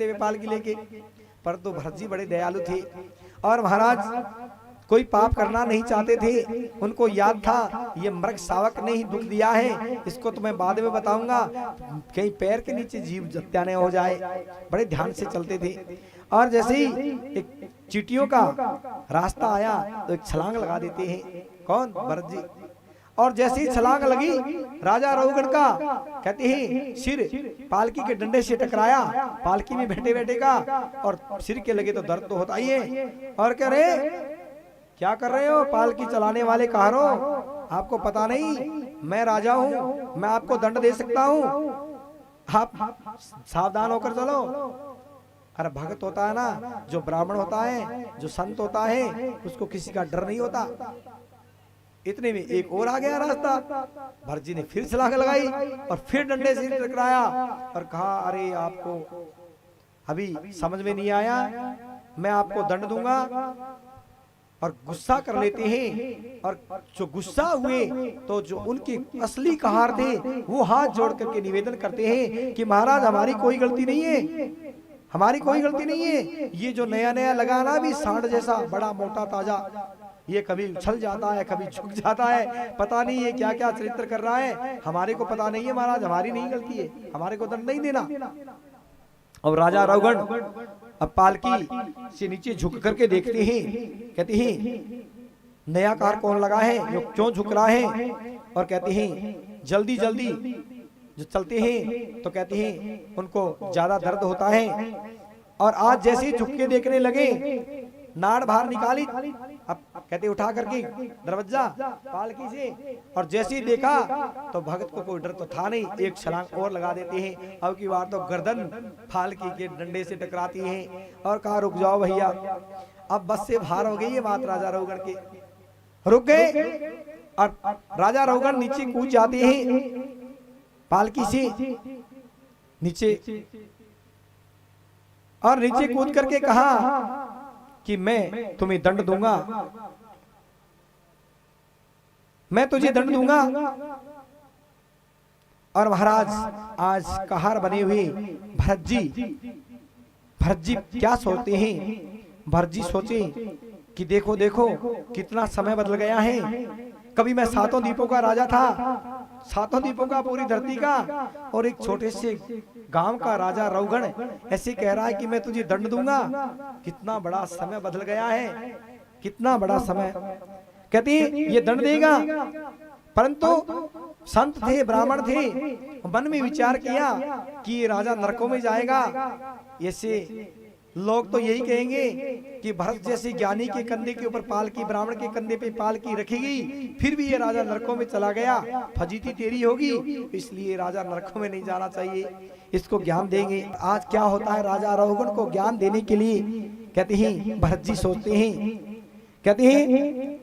कंधे पे पालकी लेके। पर तो भरत जी बड़े दयालु थे और महाराज कोई पाप करना नहीं चाहते थे। उनको याद था ये मृग शावक ने ही दुख दिया है, इसको तो मैं बाद में बताऊंगा, कहीं पैर के नीचे जीव हत्या न हो जाए। बड़े ध्यान से चलते थे और जैसे ही एक चींटियों का रास्ता आया तो एक छलांग लगा देते हैं। कौन? भरत जी। और जैसे ही छलांग लगी राजा रघुगण का कहते हैं सिर पालकी के डंडे से टकराया, पालकी में बैठे बैठे का, और सिर के लगे तो दर्द तो होता ही है। और कह रहे क्या कर रहे हो पालकी चलाने वाले कहारो, आपको पता नहीं मैं राजा हूँ, मैं आपको दंड दे सकता हूँ, आप सावधान होकर चलो। अरे भगत होता है ना, जो ब्राह्मण होता है, जो संत होता है, उसको किसी का डर नहीं होता। इतने में एक और आ गया रास्ता। भरत जी ने फिर छलांग लगाई और फिर डंडे से टकराया और कहा अरे आपको अभी समझ में नहीं आया, मैं आपको दंड दूंगा। और गुस्सा कर लेते हैं और जो गुस्सा हुए तो जो उनके असली कहार थे वो हाथ जोड़ करके निवेदन करते हैं कि महाराज हमारी कोई गलती नहीं है, हमारी कोई गलती नहीं है। ये जो नया नया लगा ना भी सांड जैसा बड़ा मोटा ताजा, ये कभी उछल जाता है कभी झुक जाता है, पता नहीं ये क्या क्या चरित्र कर रहा है, हमारे को पता नहीं है महाराज, हमारी नहीं गलती है, हमारे को दंड नहीं देना। और राजा रघुगण अब पालकी से नीचे झुक करके देखते हैं, कहते हैं नया कार कौन लगा है, जो क्यों झुक रहा है। और कहते हैं जल्दी जल्दी जो चलते हैं तो कहते हैं उनको ज्यादा दर्द होता है। और आज जैसे ही झुक के देखने लगे नाड़ बाहर निकाली, अब कहते उठा करके दरवाजा पालकी से, और जैसे ही देखा तो भगत को कोई डर तो था नहीं, एक छलांग और लगा देते हैं। अब की बार तो गर्दन पालकी के डंडे से टकराती है और कहा रुक जाओ भैया, अब बस से बाहर हो गई है बात। राजा रघुगण के रुक गए और राजा रघुगण नीचे कूद जाते हैं पालकी से नीचे, और नीचे कूद करके कहा कि मैं तुम्हें दंड दूंगा, मैं तुझे दंड दूंगा। और महाराज आज कहार बने हुए भरत जी क्या सोचते हैं? भरत जी सोचे कि देखो देखो कितना समय बदल गया है। कभी मैं सातों द्वीपों का राजा था, सातों द्वीपों का, पूरी धरती का, और एक छोटे से गांव का राजा रघुगण ऐसे कह रहा है कि मैं तुझे दंड दूंगा। कितना बड़ा समय बदल गया है, कितना बड़ा समय। कहती ये दंड देगा, परंतु संत थे, ब्राह्मण थे, मन में विचार किया कि ये राजा नरकों में जाएगा। ऐसे लोग तो यही कहेंगे कि भरत जैसे ज्ञानी के कंधे के ऊपर पालकी, ब्राह्मण के कंधे पे पालकी रखेगी, फिर भी ये राजा नरकों में चला गया, फजीती तेरी होगी, इसलिए राजा नरकों में नहीं जाना चाहिए, इसको ज्ञान देंगे। आज क्या होता है, राजा रघुगण को ज्ञान देने के लिए कहते हैं भरत जी सोचते हैं, कहते हैं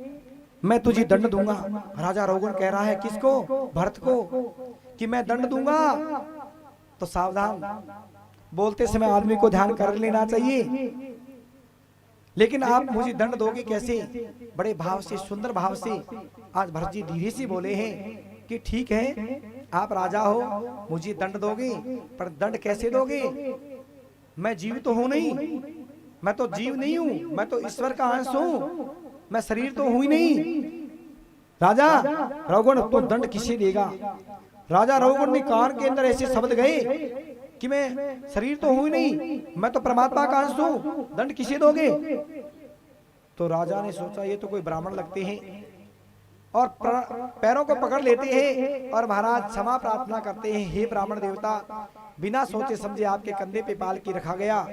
मैं तुझे दंड दूंगा। राजा रघुगण कह रहा है किसको? भरत को, कि मैं दंड दूंगा। तो सावधान, बोलते समय आदमी को ध्यान कर लेना चाहिए, लेकिन आप मुझे दंड दोगे कैसे? बड़े भाव से, सुंदर भाव से आज भरत जी धीरे से बोले हैं कि ठीक है आप राजा हो, मुझे दंड दोगे, पर दंड कैसे दोगे? मैं जीव तो हूं नहीं, मैं तो जीव नहीं हूं, मैं तो ईश्वर का अंश हूं, मैं शरीर तो हूं ही नहीं। राजा रघुगण तो दंड किसे देगा? राजा रघुगण ने कान के अंदर ऐसे शब्द गए कि मैं शरीर तो हूं ही नहीं, मैं तो परमात्मा का अंश हूं, दंड किसे दोगे? तो राजा ने सोचा ये तो कोई ब्राह्मण लगते हैं, और पैरों को पकड़ लेते हैं और महाराज क्षमा प्रार्थना करते हैं, हे ब्राह्मण देवता, बिना सोचे समझे आपके कंधे पे पालकी रखा गया।